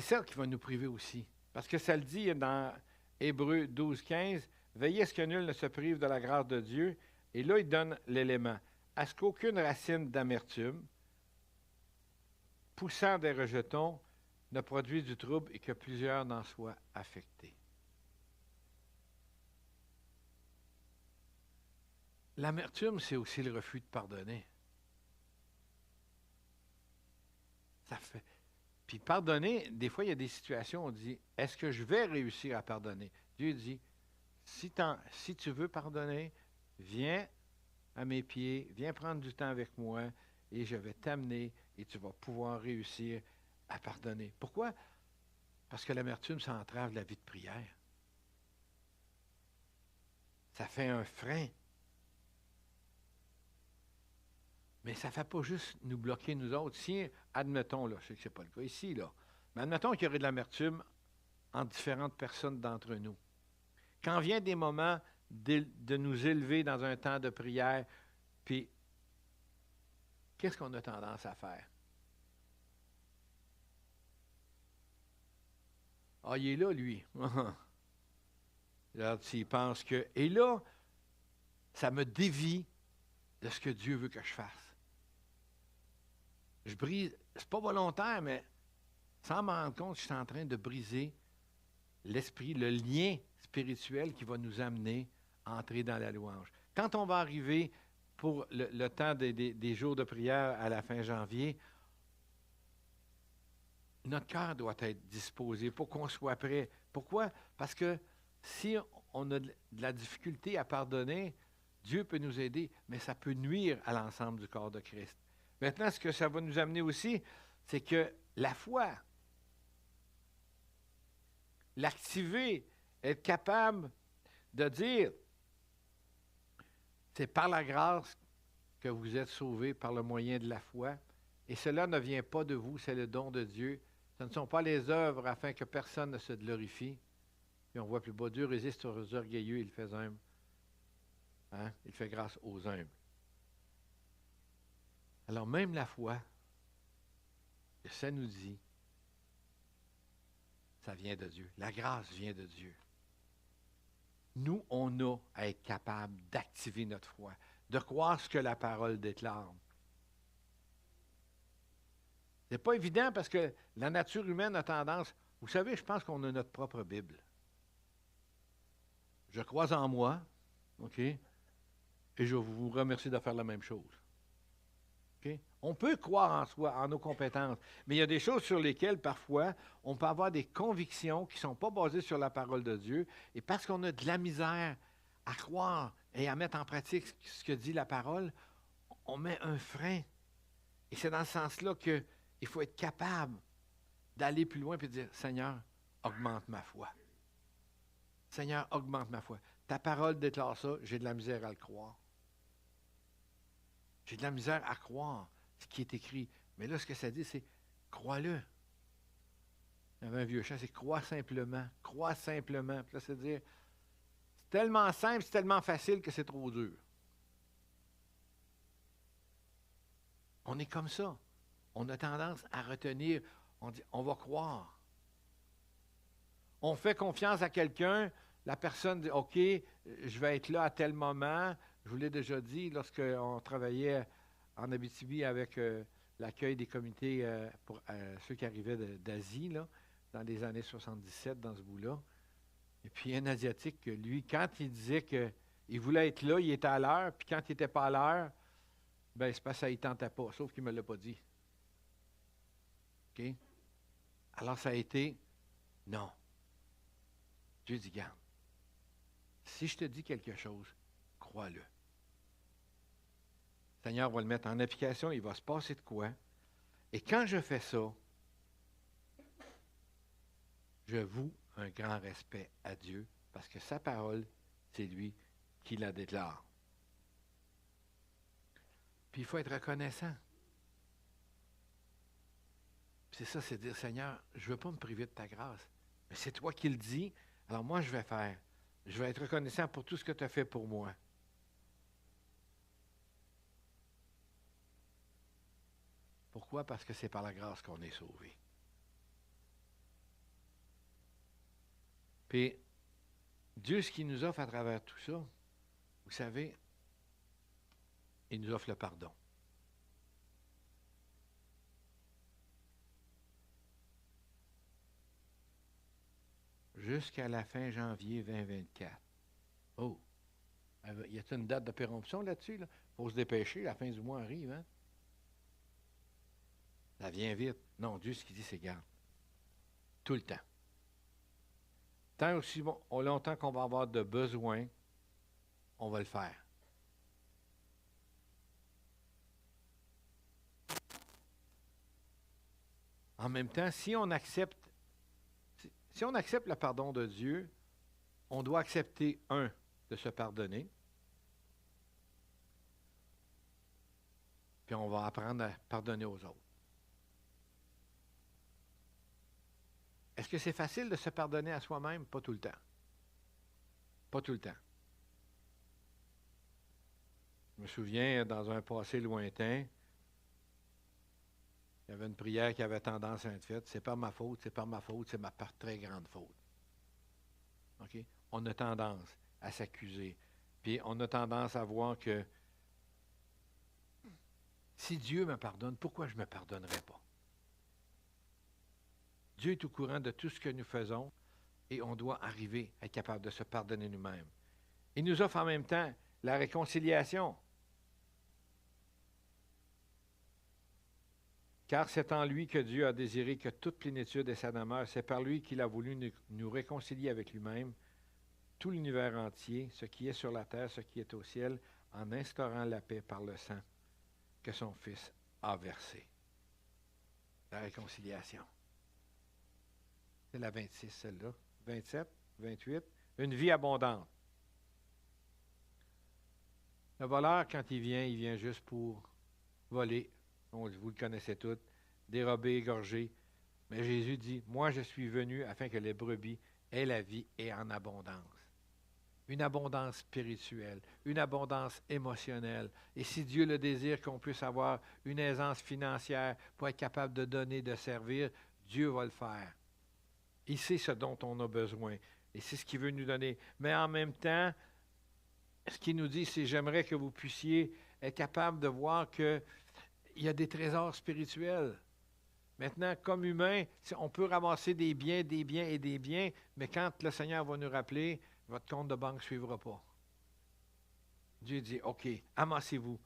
celle qui va nous priver aussi. Parce que ça le dit dans Hébreux 12, 15, veillez à ce que nul ne se prive de la grâce de Dieu. Et là, il donne l'élément. À ce qu'aucune racine d'amertume, poussant des rejetons, ne produise du trouble et que plusieurs n'en soient affectés. L'amertume, c'est aussi le refus de pardonner. Ça fait. Puis pardonner, des fois, il y a des situations où on dit, est-ce que je vais réussir à pardonner? Dieu dit, si tu veux pardonner, viens à mes pieds, viens prendre du temps avec moi et je vais t'amener et tu vas pouvoir réussir à pardonner. Pourquoi? Parce que l'amertume, ça entrave la vie de prière. Ça fait un frein. Mais ça ne fait pas juste nous bloquer, nous autres. Si, admettons, là, je sais que ce n'est pas le cas ici, là, mais admettons qu'il y aurait de l'amertume entre différentes personnes d'entre nous. Quand vient des moments de nous élever dans un temps de prière, puis qu'est-ce qu'on a tendance à faire? Ah, il est là, lui. Là, s'il pense que. Et là, ça me dévie de ce que Dieu veut que je fasse. Je brise, c'est pas volontaire, mais sans m'en rendre compte, je suis en train de briser l'esprit, le lien spirituel qui va nous amener à entrer dans la louange. Quand on va arriver pour le temps des jours de prière à la fin janvier, notre cœur doit être disposé pour qu'on soit prêt. Pourquoi? Parce que si on a de la difficulté à pardonner, Dieu peut nous aider, mais ça peut nuire à l'ensemble du corps de Christ. Maintenant, ce que ça va nous amener aussi, c'est que la foi, l'activer, être capable de dire, c'est par la grâce que vous êtes sauvés par le moyen de la foi, et cela ne vient pas de vous, c'est le don de Dieu. Ce ne sont pas les œuvres afin que personne ne se glorifie. Puis on voit plus bas, Dieu résiste aux orgueilleux, il fait humble. Hein? Il fait grâce aux humbles. Alors même la foi, ça nous dit, ça vient de Dieu. La grâce vient de Dieu. Nous, on a à être capable d'activer notre foi, de croire ce que la parole déclare. Ce n'est pas évident parce que la nature humaine a tendance, vous savez, je pense qu'on a notre propre Bible. Je crois en moi, OK? Et je vous remercie de faire la même chose. Okay? On peut croire en soi, en nos compétences, mais il y a des choses sur lesquelles, parfois, on peut avoir des convictions qui ne sont pas basées sur la parole de Dieu, et parce qu'on a de la misère à croire et à mettre en pratique ce que dit la parole, on met un frein. Et c'est dans ce sens-là qu'il faut être capable d'aller plus loin et de dire, Seigneur, augmente ma foi. Seigneur, augmente ma foi. Ta parole déclare ça, j'ai de la misère à le croire. J'ai de la misère à croire ce qui est écrit. Mais là, ce que ça dit, c'est crois-le. Il y avait un vieux chant, c'est crois simplement. Crois simplement. Puis là, c'est dire, c'est tellement simple, c'est tellement facile que c'est trop dur. On est comme ça. On a tendance à retenir, on dit, on va croire. On fait confiance à quelqu'un, la personne dit, OK, je vais être là à tel moment. Je vous l'ai déjà dit, lorsqu'on travaillait en Abitibi avec l'accueil des comités pour ceux qui arrivaient d'Asie, là, dans les années 77, dans ce bout-là. Et puis un Asiatique, lui, quand il disait qu'il voulait être là, il était à l'heure, puis quand il n'était pas à l'heure, ben c'est parce que ça ne tentait pas, sauf qu'il ne me l'a pas dit. OK? Alors ça a été, non. Dieu dit, garde. Si je te dis quelque chose, crois-le. Le Seigneur va le mettre en application, il va se passer de quoi. Et quand je fais ça, je voue un grand respect à Dieu parce que sa parole, c'est lui qui la déclare. Puis il faut être reconnaissant. C'est ça, c'est dire, Seigneur, je ne veux pas me priver de ta grâce. Mais c'est toi qui le dis, alors moi je vais faire. Je vais être reconnaissant pour tout ce que tu as fait pour moi. Pourquoi? Parce que c'est par la grâce qu'on est sauvé. Puis, Dieu, ce qu'il nous offre à travers tout ça, vous savez, il nous offre le pardon. Jusqu'à la fin janvier 2024. Oh! Y a-t-il une date de péremption là-dessus? Il faut se dépêcher, la fin du mois arrive, hein? Ça vient vite. Non, Dieu, ce qu'il dit, c'est garde. Tout le temps. Tant aussi longtemps qu'on va avoir de besoin, on va le faire. En même temps, si on accepte le pardon de Dieu, on doit accepter, de se pardonner. Puis on va apprendre à pardonner aux autres. Est-ce que c'est facile de se pardonner à soi-même? Pas tout le temps. Pas tout le temps. Je me souviens, dans un passé lointain, il y avait une prière qui avait tendance à être faite. C'est pas ma faute, c'est pas ma faute, c'est ma très grande faute. OK? On a tendance à s'accuser. Puis on a tendance à voir que si Dieu me pardonne, pourquoi je ne me pardonnerais pas? Dieu est au courant de tout ce que nous faisons et on doit arriver à être capable de se pardonner nous-mêmes. Il nous offre en même temps la réconciliation. Car c'est en lui que Dieu a désiré que toute plénitude ait sa demeure. C'est par lui qu'il a voulu nous réconcilier avec lui-même, tout l'univers entier, ce qui est sur la terre, ce qui est au ciel, en instaurant la paix par le sang que son Fils a versé. La réconciliation. C'est la 26, celle-là. 27, 28. Une vie abondante. Le voleur, quand il vient juste pour voler. Vous le connaissez tous. Dérober, égorger. Mais Jésus dit, moi je suis venu afin que les brebis aient la vie et en abondance. Une abondance spirituelle, une abondance émotionnelle. Et si Dieu le désire qu'on puisse avoir une aisance financière pour être capable de donner, de servir, Dieu va le faire. Il sait ce dont on a besoin. Et c'est ce qu'il veut nous donner. Mais en même temps, ce qu'il nous dit, c'est j'aimerais que vous puissiez être capable de voir qu'il y a des trésors spirituels. Maintenant, comme humain, on peut ramasser des biens et des biens, mais quand le Seigneur va nous rappeler, votre compte de banque ne suivra pas. Dieu dit, OK, amassez-vous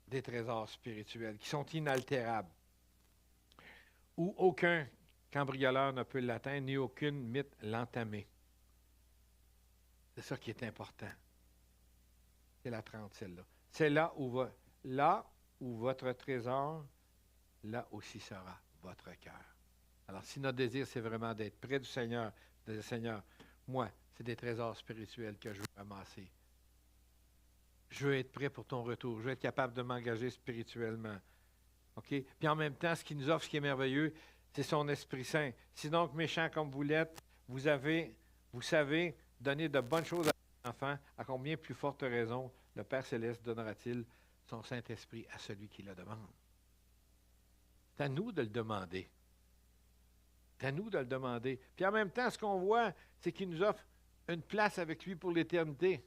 des trésors spirituels qui sont inaltérables, où aucun cambrioleur ne peut l'atteindre, ni aucune mythe l'entamer. C'est ça qui est important. C'est la 30, celle-là. C'est là où votre trésor, là aussi sera votre cœur. Alors, si notre désir, c'est vraiment d'être près du Seigneur, de dire, Seigneur, moi, c'est des trésors spirituels que je veux ramasser. Je veux être prêt pour ton retour. Je veux être capable de m'engager spirituellement. OK? Puis en même temps, ce qu'il nous offre, ce qui est merveilleux, c'est son Esprit Saint. Si donc, méchant comme vous l'êtes, vous savez donner de bonnes choses à vos enfants, à combien plus forte raison le Père Céleste donnera-t-il son Saint-Esprit à celui qui le demande? C'est à nous de le demander. C'est à nous de le demander. Puis en même temps, ce qu'on voit, c'est qu'il nous offre une place avec lui pour l'éternité.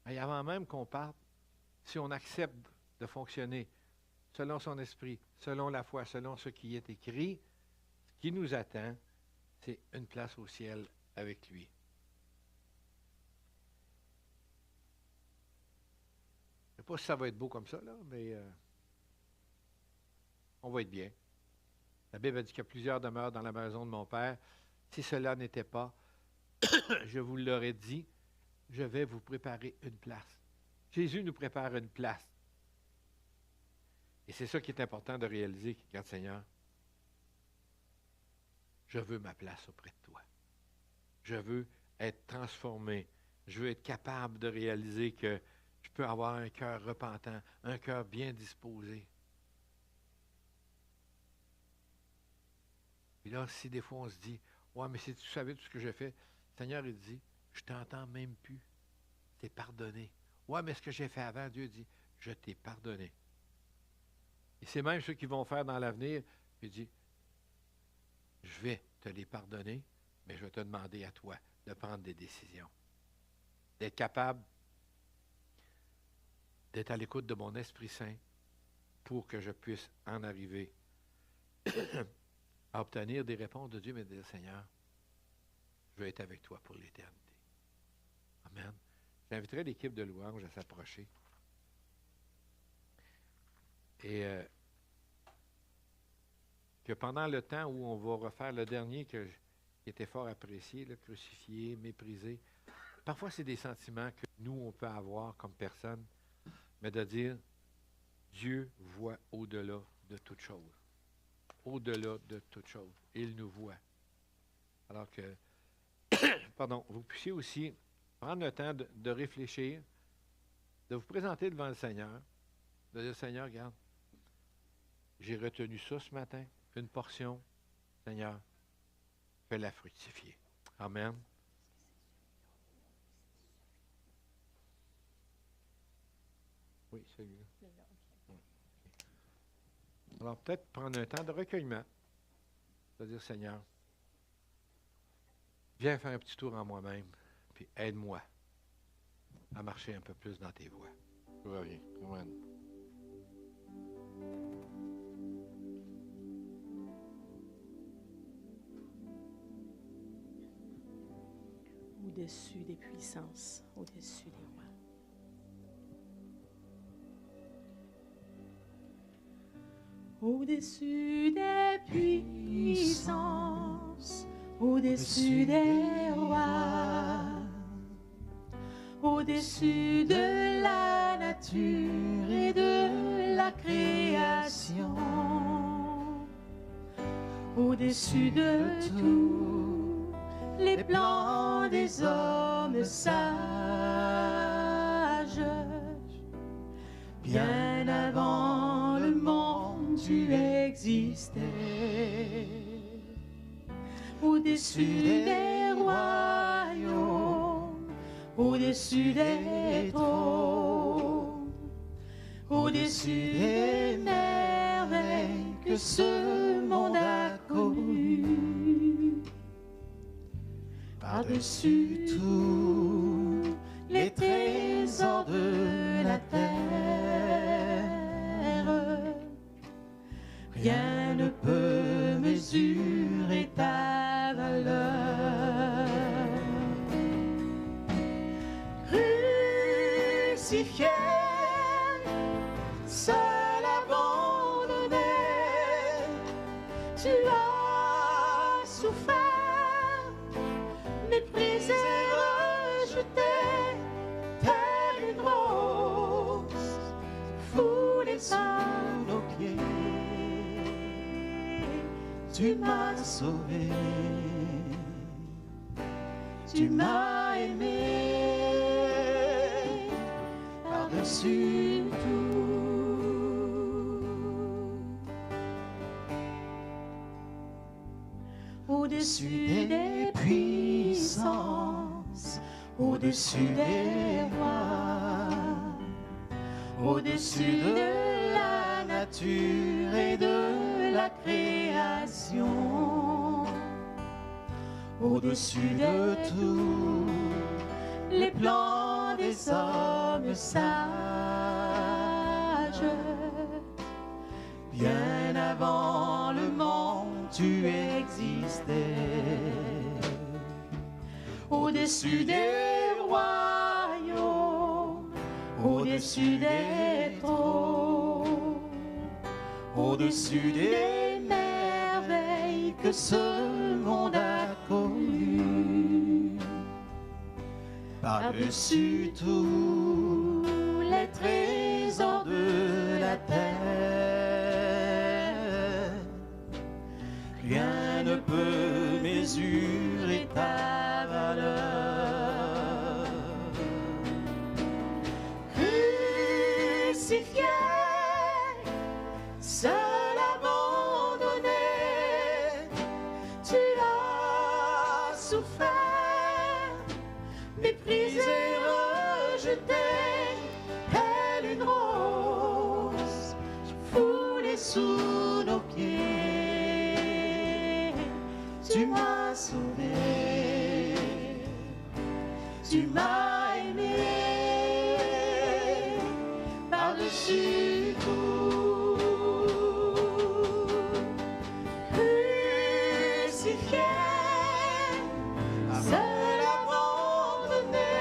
Et avant même qu'on parte, si on accepte de fonctionner selon son esprit, selon la foi, selon ce qui est écrit, ce qui nous attend, c'est une place au ciel avec lui. Je ne sais pas si ça va être beau comme ça, là, mais on va être bien. La Bible a dit qu'il y a plusieurs demeures dans la maison de mon Père. Si cela n'était pas, je vous l'aurais dit, je vais vous préparer une place. Jésus nous prépare une place. Et c'est ça qui est important de réaliser, regarde Seigneur, je veux ma place auprès de toi. Je veux être transformé. Je veux être capable de réaliser que je peux avoir un cœur repentant, un cœur bien disposé. Puis là, si des fois on se dit, ouais, mais si tu savais tout ce que j'ai fait, le Seigneur, il dit, je t'entends même plus. T'es pardonné. Ouais, mais ce que j'ai fait avant, Dieu dit, je t'ai pardonné. Et c'est même ceux qui vont faire dans l'avenir, il dit, je vais te les pardonner, mais je vais te demander à toi de prendre des décisions. D'être capable d'être à l'écoute de mon Esprit Saint pour que je puisse en arriver à obtenir des réponses de Dieu, mais de dire, Seigneur, je veux être avec toi pour l'éternité. Amen. J'inviterai l'équipe de louange à s'approcher. Et que pendant le temps où on va refaire le dernier qui était fort apprécié, le crucifié, méprisé, parfois c'est des sentiments que nous, on peut avoir comme personne, mais de dire, Dieu voit au-delà de toute chose. Au-delà de toute chose. Il nous voit. Alors que, pardon, vous puissiez aussi prendre le temps de réfléchir, de vous présenter devant le Seigneur, de dire, Seigneur, regarde, j'ai retenu ça ce matin, une portion, Seigneur, fais-la fructifier. Amen. Oui, celui-là. Alors, peut-être prendre un temps de recueillement, de dire, Seigneur, viens faire un petit tour en moi-même, puis aide-moi à marcher un peu plus dans tes voies. Je reviens. Amen. Au-dessus des puissances, au-dessus des rois. Au-dessus des puissances, au-dessus des rois, au-dessus de la nature et de la création, au-dessus de tous les plans des hommes sages, bien avant le monde tu existais, au-dessus des royaumes, au-dessus des trônes, au-dessus des merveilles que ce monde a connues, par-dessus tous les trésors de la terre, rien ne peut mesurer ta valeur. Crucifié, seul abandonné, tu as souffert, méprisé, rejeté, tel une rose, foulée sous nos pieds. Tu m'as sauvé, tu m'as aimé, par-dessus tout. Au-dessus des puissances, au-dessus des rois, au-dessus de la nature et de la création, au-dessus de tous les plans des hommes sages, bien avant le monde tu existais, au-dessus des royaumes, au-dessus des trônes, au-dessus des merveilles que ce monde a connues, par-dessus tous les trésors de la terre, rien ne peut mesurer ta valeur. Crucifié, seul abandonné, tu as souffert, méprisé, rejeté, telle une rose, foulée sous nos pieds. Tu m'as sauvé, tu m'as aimé, par-dessus tout. Crucifié, seul abandonné,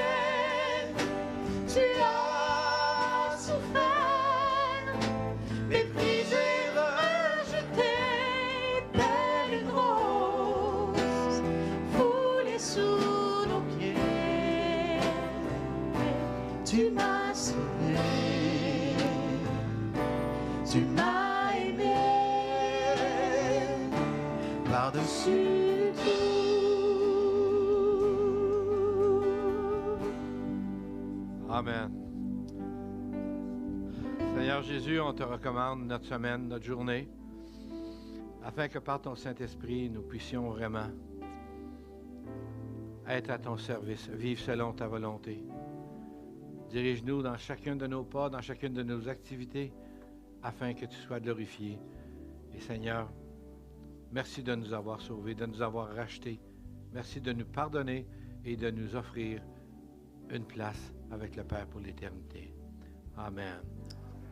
tu m'as aimé par-dessus tout. Amen. Seigneur Jésus, on te recommande notre semaine, notre journée, afin que par ton Saint-Esprit, nous puissions vraiment être à ton service, vivre selon ta volonté. Dirige-nous dans chacun de nos pas, dans chacune de nos activités, afin que tu sois glorifié. Et Seigneur, merci de nous avoir sauvés, de nous avoir rachetés. Merci de nous pardonner et de nous offrir une place avec le Père pour l'éternité. Amen.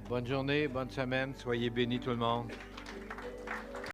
Bonne journée, bonne semaine. Soyez bénis tout le monde.